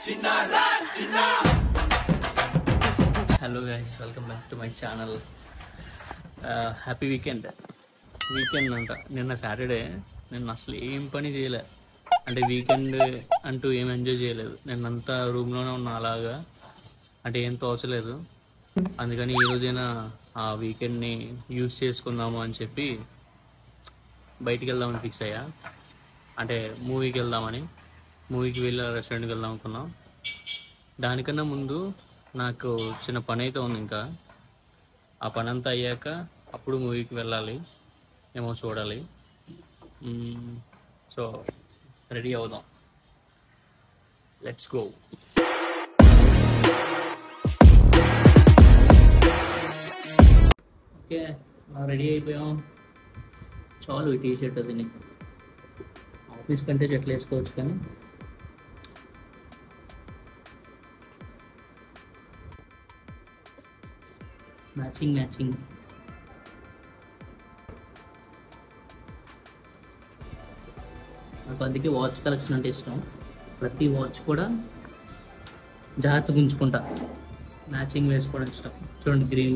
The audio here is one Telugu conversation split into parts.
Hello guys, welcome back to my channel. Happy weekend అంట. నిన్న సాటర్డే. నిన్న అసలు ఏం పని చేయలే, అంటే వీకెండ్ అంటూ ఏం ఎంజాయ్ చేయలేదు. నిన్నంతా రూమ్లోనే ఉన్నా అలాగా, అంటే ఏం తోచలేదు. అందుకని ఈరోజైనా ఆ వీకెండ్ని యూజ్ చేసుకుందాము అని చెప్పి బయటికి వెళ్దామని ఫిక్స్ అయ్యా. అంటే మూవీకి వెళ్దామని. మూవీకి వెళ్ళి రెస్టారెంట్కి వెళ్దాం అనుకున్నాం. దానికన్నా ముందు నాకు చిన్న పని అయితే ఉంది. ఇంకా ఆ పని అంతా అయ్యాక అప్పుడు మూవీకి వెళ్ళాలి ఏమో, చూడాలి. సో రెడీ అవుదాం, లెట్స్ గో. ఓకే, రెడీ అయిపోయాం. చాలు ఈ టీషర్ట్, అది నీకు ఆఫీస్ కంటే చెట్లు వేసుకోవచ్చు కానీ మ్యాచింగ్. నాకు అందుకే వాచ్ కలెక్షన్ అంటే ఇష్టం. ప్రతి వాచ్ కూడా జాగ్రత్తగా ఉంచుకుంటా. మ్యాచింగ్ వేసుకోవడం ఇష్టం. చూడండి, గ్రీన్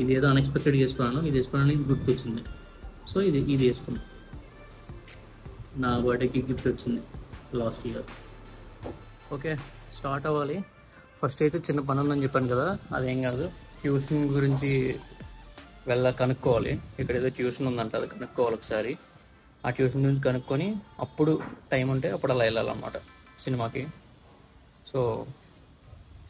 ఇదేదో అన్ఎక్స్పెక్టెడ్గా వేసుకున్నాను. ఇది వేసుకోవడానికి గుర్తు వచ్చింది. సో ఇది వేసుకున్నాను. నా బర్త్డేకి గిఫ్ట్ వచ్చింది లాస్ట్ ఇయర్. ఓకే, స్టార్ట్ అవ్వాలి. ఫస్ట్ అయితే చిన్న పని ఉందని చెప్పాను కదా, అదేం కాదు, ట్యూషన్ గురించి కనుక్కోవాలి. ఇక్కడ ఏదో ట్యూషన్ ఉందంట, అది కనుక్కోవాలి ఒకసారి. ఆ ట్యూషన్ గురించి కనుక్కొని అప్పుడు టైం ఉంటే అప్పుడు అలా వెళ్ళాలన్నమాట సినిమాకి. సో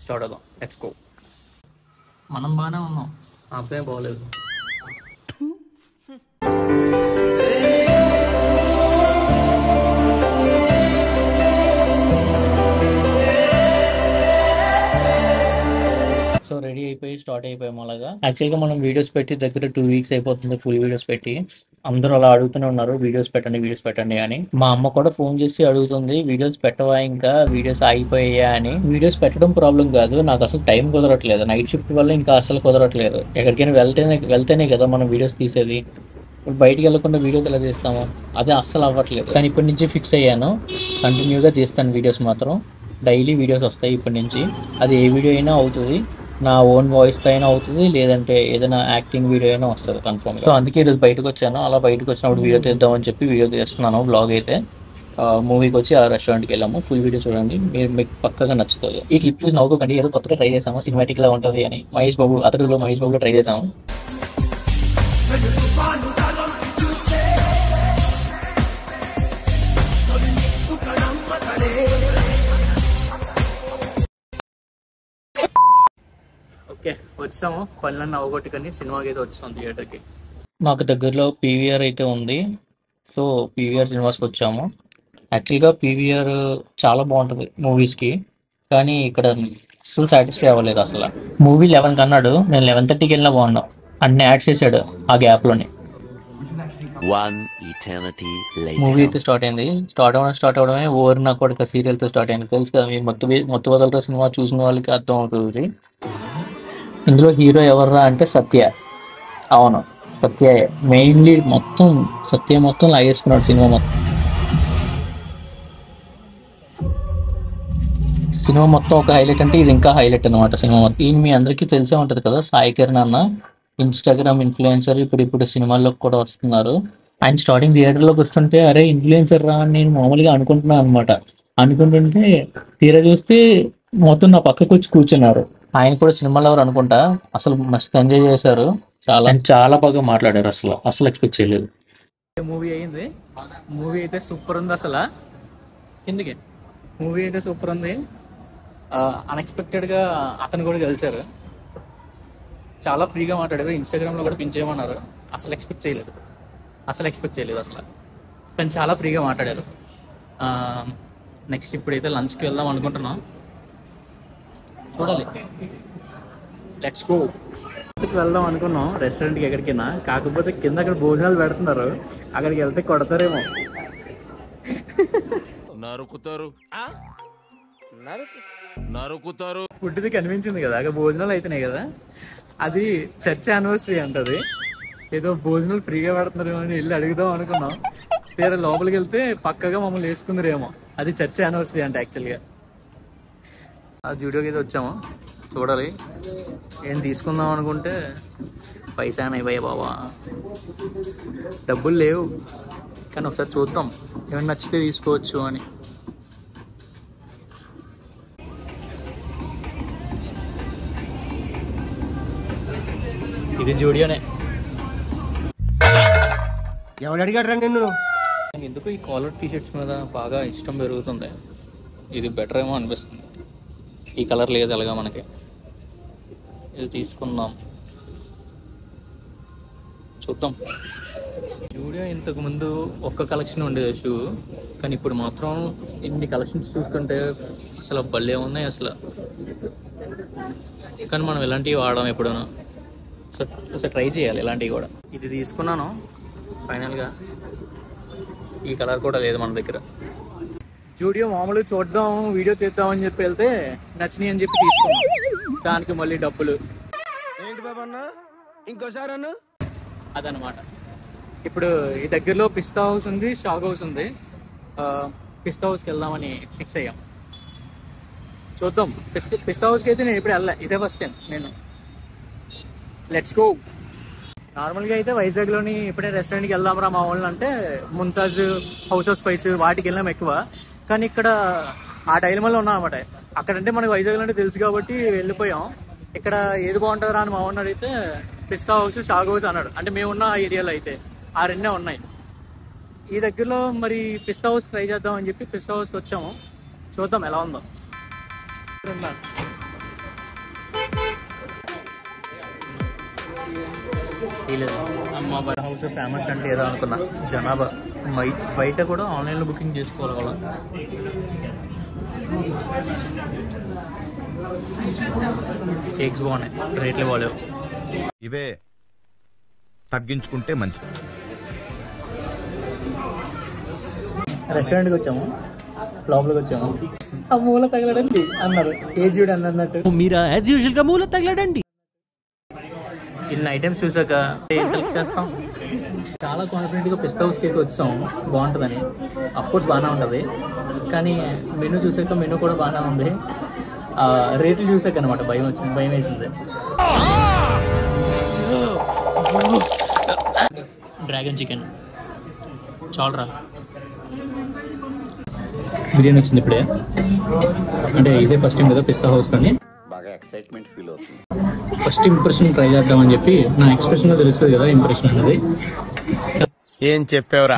స్టార్ట్ అవుదాం, లెట్స్ గో. మనం బాగానే ఉన్నాం, ఆ అబ్బాయి బాగోలేదు. సో రెడీ అయిపోయి స్టార్ట్ అయిపోయాం. అలాగా యాక్చువల్గా మనం వీడియోస్ పెట్టి దగ్గర 2 weeks అయిపోతుంది, ఫుల్ వీడియోస్ పెట్టి. అందరూ అలా అడుగుతూనే ఉన్నారు, వీడియోస్ పెట్టండి అని. మా అమ్మ కూడా ఫోన్ చేసి అడుగుతుంది, వీడియోస్ పెట్టవా, ఇంకా వీడియోస్ ఆగిపోయా అని. వీడియోస్ పెట్టడం ప్రాబ్లం కాదు, నాకు అసలు టైం కుదరట్లేదు. నైట్ షిఫ్ట్ వల్ల ఇంకా అసలు కుదరట్లేదు. ఎక్కడికైనా వెళ్తేనే కదా మనం వీడియోస్ తీసేది. ఇప్పుడు బయటికి వెళ్ళకుండా వీడియోస్ ఎలా తీస్తాము, అదే అస్సలు అవ్వట్లేదు. కానీ ఇప్పటి నుంచి ఫిక్స్ అయ్యాను, కంటిన్యూగా తీస్తాను వీడియోస్ మాత్రం. డైలీ వీడియోస్ వస్తాయి ఇప్పటి నుంచి. అది ఏ వీడియో అయినా అవుతుంది, నా ఓన్ వాయిస్తో అయినా అవుతుంది, లేదంటే ఏదైనా యాక్టింగ్ వీడియో అయినా వస్తుంది కన్ఫర్మ్. సో అందుకే ఈరోజు బయటకు వచ్చాను. అలా బయటకు వచ్చినప్పుడు వీడియో తీద్దామని చెప్పి వీడియో తీస్తున్నాను, బ్లాగ్ అయితే. మూవీకి వచ్చి ఆ రెస్టారెంట్కి వెళ్ళాము. ఫుల్ వీడియో చూడండి, మీకు పక్కగా నచ్చుతుంది. ఈ క్లిప్ చూసి నవ్వుకోకండి, ఏదో కొత్తగా ట్రై చేసాము, సినిమాటిక్ లా ఉంటుంది అని. మహేష్ బాబులో ట్రై చేసాము. ఓకే, వచ్చాము. పనులన్నీ అవగొట్టుకొని సినిమాకి అయితే వచ్చాము, థియేటర్కి. మాకు దగ్గరలో పీవీఆర్ అయితే ఉంది. సో పీవీఆర్ సినిమాస్కి వచ్చాము. యాక్చువల్గా పీవీఆర్ చాలా బాగుంటుంది మూవీస్కి, కానీ ఇక్కడ అసలు సాటిస్ఫై అవ్వలేదు. అసలు మూవీ 11కి అన్నాడు, నేను 11:30కి వెళ్ళినా బాగున్నాం. అన్ని యాడ్స్ చేశాడు ఆ గ్యాప్లోనే. మూవీ అయితే స్టార్ట్ అయింది. స్టార్ట్ అవడమే ఓవర్ నా కొడుకు సీరియల్తో స్టార్ట్ అయింది. తెలుసు కదా, మీరు మొత్తం వదలరా సినిమా చూసిన వాళ్ళకి అర్థం అవుతుంది. ఇందులో హీరో ఎవర్రా అంటే సత్య. అవును, సత్య మెయిన్ లీడ్. సత్య మొత్తం లాగేసుకున్నాడు సినిమా మొత్తం. ఒక హైలైట్ అంటే ఇది ఇంకా హైలైట్ అనమాట సినిమా మొత్తం. ఈయన మీ అందరికీ తెలిసే ఉంటది కదా, సాయి కిరణ్ అన్న, ఇన్స్టాగ్రామ్ ఇన్ఫ్లుయెన్సర్. ఇప్పుడు సినిమాల్లోకి కూడా వస్తున్నారు. ఆయన స్టార్టింగ్ థియేటర్లోకి వస్తుంటే అరే ఇన్ఫ్లుయెన్సర్ రా అని నేను మామూలుగా అనుకుంటున్నాను అనమాట. అనుకుంటుంటే తీరా చూస్తే మొత్తం నా పక్కకు వచ్చి కూర్చున్నారు. ఆయన కూడా సినిమాలో ఎవరు అనుకుంటా. అసలు మస్తు ఎంజాయ్ చేశారు, చాలా బాగా మాట్లాడారు. అసలు ఎక్స్పెక్ట్ చేయలేదు. మూవీ అయింది. మూవీ అయితే సూపర్ ఉంది. అసలు కిందకి మూవీ అయితే సూపర్ ఉంది. అన్ఎక్స్పెక్టెడ్గా అతను కూడా కలిశారు. చాలా ఫ్రీగా మాట్లాడారు. ఇన్స్టాగ్రామ్లో కూడా పిన్ చేయమన్నారు. అసలు ఎక్స్పెక్ట్ చేయలేదు అసలు. కానీ చాలా ఫ్రీగా మాట్లాడారు. నెక్స్ట్ ఇప్పుడైతే లంచ్కి వెళ్దాం అనుకుంటున్నాం, చూడాలి. Let's go. వెళ్దాం అనుకున్నాం రెస్టారెంట్కి ఎక్కడికైనా, కాకపోతే కింద అక్కడ భోజనాలు పెడుతున్నారు. అక్కడికి వెళ్తే కొడతారేమో. ఫుడ్ది కనిపించింది కదా, అక్కడ భోజనాలు అయితేనే కదా. అది చర్చ్ యానివర్సరీ అంటది. ఏదో భోజనాలు ఫ్రీగా పెడుతున్నారేమో అని వెళ్ళి అడుగుదాం అనుకున్నాం. తీరా లోపలికి వెళ్తే పక్కగా మమ్మల్ని వేసుకుందరేమో. అది చర్చ్ యానివర్సరీ అంటే యాక్చువల్గా. ఆ జూడియోకి అయితే వచ్చాము, చూడాలి. ఏం తీసుకుందాం అనుకుంటే పైసా అయిపోయా బాబా, డబ్బులు లేవు. కానీ ఒకసారి చూద్దాం, ఏమైనా నచ్చితే తీసుకోవచ్చు అని. ఇది జూడియోనే. ఎవడు అడిగాడు రా నిన్ను? ఎందుకు ఈ కాలర్ టీషర్ట్స్ మీద బాగా ఇష్టం పెరుగుతుంది. ఇది బెటర్ ఏమో అనిపిస్తుంది. ఈ కలర్ లేదు అలాగా మనకి. ఇది తీసుకుందాం, చూద్దాం. జూడియో ఇంతకు ముందు ఒక్క కలెక్షన్ ఉండేది షూ, కానీ ఇప్పుడు మాత్రం ఇన్ని కలెక్షన్స్ చూసుకుంటే అసలు భలే ఉన్నాయి అసలు. కానీ మనం ఇలాంటివి వాడడం ఎప్పుడూనా, ఒకసారి ట్రై చేయాలి ఇలాంటివి కూడా. ఇది తీసుకున్నాను ఫైనల్గా. ఈ కలర్ కూడా లేదు మన దగ్గర. జూడియో మామూలుగా చూద్దాం, వీడియో తీద్దామని చెప్పి వెళ్తే నచ్చినాయి అని చెప్పి తీసుకున్నాం. దానికి మళ్ళీ డబ్బులు. ఏంటి బాబా అన్న, ఇంకోసారి అన్న. అదనమాట. ఇప్పుడు ఈ దగ్గరలో పిస్తా హౌస్ ఉంది, షాగ్ హౌస్ ఉంది. పిస్తా హౌస్కి వెళ్దామని ఫిక్స్ అయ్యాం. చూద్దాం. పిస్తా హౌస్కి అయితే నేను ఇప్పుడు వెళ్ళా, ఇదే ఫస్ట్ టైం నేను. Let's go. నార్మల్గా అయితే వైజాగ్లోని ఇప్పుడే రెస్టారెంట్కి వెళ్దాంరా మా వాళ్ళు అంటే ముంతాజ్, హౌస్ ఆఫ్ స్పైస్ వాటికి వెళ్ళాం ఎక్కువ. కానీ ఇక్కడ ఆ డైలమాలో ఉన్నాం అనమాట. అక్కడంటే మనకి వైజాగ్లో అంటే తెలుసు కాబట్టి వెళ్ళిపోయాం. ఇక్కడ ఏది బాగుంటుందా అని మా వాడిని అడిగితే పిస్తా హౌస్, షాగ్ హౌస్ అన్నాడు. అంటే మేమున్న ఆ ఏరియాలో అయితే ఆ రెండే ఉన్నాయి. ఈ దగ్గరలో మరి పిస్తా హౌస్ ట్రై చేద్దాం అని చెప్పి పిస్తా హౌస్కి వచ్చాము. చూద్దాం ఎలా ఉందో. హౌస్ ఫేమస్ అంటే ఏదో అనుకున్నా, జనాభా బయట కూడా ఆన్లైన్లో బుకింగ్ చేసుకోవాలి వాళ్ళ. కేక్స్ బాగున్నాయి, రేట్లు బాగాలేవు. ఇవే తగ్గించుకుంటే మంచిది. రెస్టారెంట్కి వచ్చాము, లోపలికి వచ్చాము. ఆ మూల తగలడండి అన్నారు, ఏజ్డ్ అని అన్నట్టు. మీరా యాజ్ యూజువల్ గా మూల తగలడండి. ఇన్ని ఐటమ్స్ చూసాక ఏం సెలెక్ట్ చేస్తాం. చాలా కాన్ఫిడెంట్గా పిస్తా హౌస్కి అయితే వచ్చాం, బాగుంటుందని. అఫ్కోర్స్ బాగానే ఉంటుంది, కానీ మెనూ చూసాక మెనూ కూడా బాగానే ఉంది. రేట్లు చూసాక అనమాట భయం వేసింది. డ్రాగన్ చికెన్ చాలరా. బిర్యానీ వచ్చింది ఇప్పుడే. అంటే ఇదే ఫస్ట్ టైం కదా పిస్తా హౌస్, కానీ బాగా ఎక్సైట్మెంట్ ఫీల్ అవుతుంది. ఫస్ట్ ఇంప్రెషన్ ట్రై చేద్దామని చెప్పి, నా ఎక్స్ప్రెషన్ తెలుస్తుంది కదా ఇంప్రెషన్ అనేది. ఏం చెప్పావురా?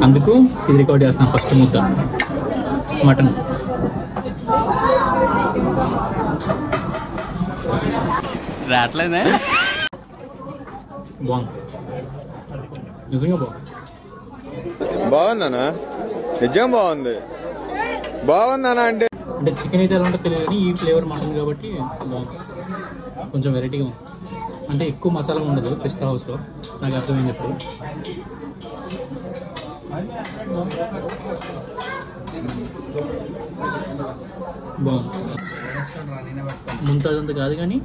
అందుకు ఇది రికార్డ్ చేస్తాను. ఫస్ట్ ముద్ద మటన్. రావట్లేదే. బాగుంది, నిజంగా బాగుంది. బాగుందనా? నిజం బాగుంది. బాగుందనా అంటే చికెన్ అయితే ఎలా ఉంటుందో తెలియదు, కానీ ఈ ఫ్లేవర్ మటన్ కాబట్టి బాగుంది. కొంచెం వెరైటీగా ఉంది. అంటే ఎక్కువ మసాలా ఉండదు పిస్తా హౌస్లో, నాకు అర్థమైంది ఇప్పుడు. బాగుంది. ముంతాజ్ అంత కాదు, కానీ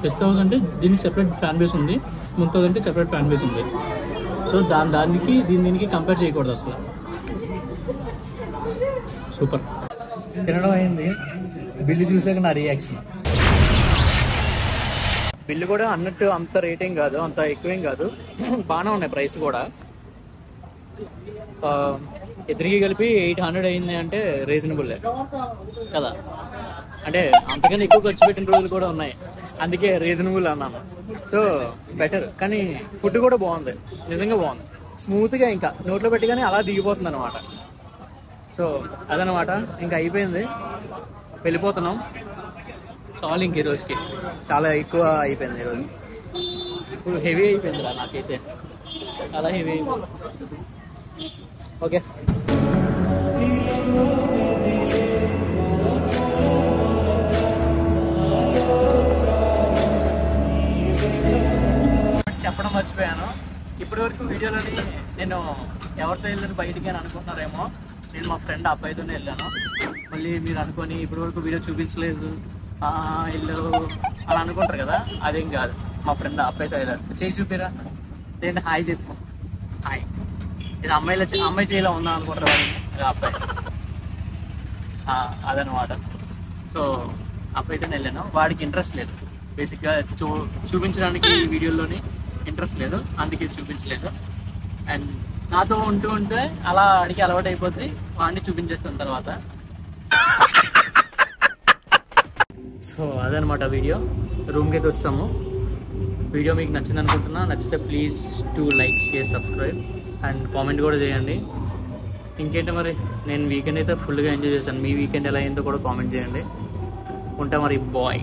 పిస్తా హౌస్ అంటే దీనికి సెపరేట్ ఫ్యాన్ బేస్ ఉంది, ముంతాజ్ అంటే సెపరేట్ ఫ్యాన్ బేస్ ఉంది. సో దానికి దీనికి కంపేర్ చేయకూడదు అసలు. సూపర్. తినడం అయింది, బిల్లు చూసాక నా రియాక్షన్. బిల్లు కూడా అన్నట్టు అంత రేటింగ్ కాదు, అంత ఎక్కువేం కాదు, బాగానే ఉన్నాయి ప్రైస్ కూడా. ఇద్దరికి కలిపి 800 అయింది అంటే రీజనబుల్లే కదా. అంటే అంతకన్నా ఎక్కువ ఖర్చు పెట్టిన రోజులు కూడా ఉన్నాయి, అందుకే రీజనబుల్ అన్నాను. So better. కానీ ఫుడ్ కూడా బాగుంది, నిజంగా బాగుంది. స్మూత్గా ఇంకా నోట్లో పెట్టగానే అలా దిగిపోతుంది అనమాట. సో అదనమాట, ఇంకా అయిపోయింది, వెళ్ళిపోతున్నాం. చాలు ఇంక ఈరోజుకి చాలా ఎక్కువ అయిపోయింది. ఈరోజు ఇప్పుడు హెవీ అయిపోయింది రా నాకైతే, చాలా హెవీ అయిపోయింది. ఓకే, చెప్పడం మర్చిపోయాను. ఇప్పటి వరకు వీడియోలోని నేను ఎవరితో వెళ్ళాను బయటికి అని అనుకుంటున్నారేమో. నేను మా ఫ్రెండ్ అబ్బాయితోనే వెళ్ళాను. మళ్ళీ మీరు అనుకొని ఇప్పటి వరకు వీడియో చూపించలేదు వెళ్ళరు అలా అనుకుంటారు కదా, అదేం కాదు. మా ఫ్రెండ్ అబ్బాయితో వెళ్ళారు. చేయి చూపిరా, లేదంటే హాయ్ చెప్పు. హాయ్. ఇది అమ్మాయి చేయిలో ఉందా అనుకుంటారు, అది అబ్బాయి. అదనమాట. సో అప్పుడైతే నేను వెళ్ళాను. వాడికి ఇంట్రెస్ట్ లేదు, బేసిక్గా చూపించడానికి వీడియోలోని ఇంట్రెస్ట్ లేదు, అందుకే చూపించలేదు. అండ్ నాతో ఉంటే అలా అడిగి అలవాటు అయిపోద్ది, వాడిని చూపించేస్తాను తర్వాత. సో అదనమాట వీడియో. రూమ్కి అయితే వస్తాము. వీడియో మీకు నచ్చింది అనుకుంటున్నా. నచ్చితే please to like, share, subscribe and comment కూడా చేయండి. ఇంకేంటి మరి, నేను వీకెండ్ అయితే ఫుల్గా ఎంజాయ్ చేశాను. మీ వీకెండ్ ఎలా అయిందో కూడా కామెంట్ చేయండి. ఉంటా మరి, బాయ్.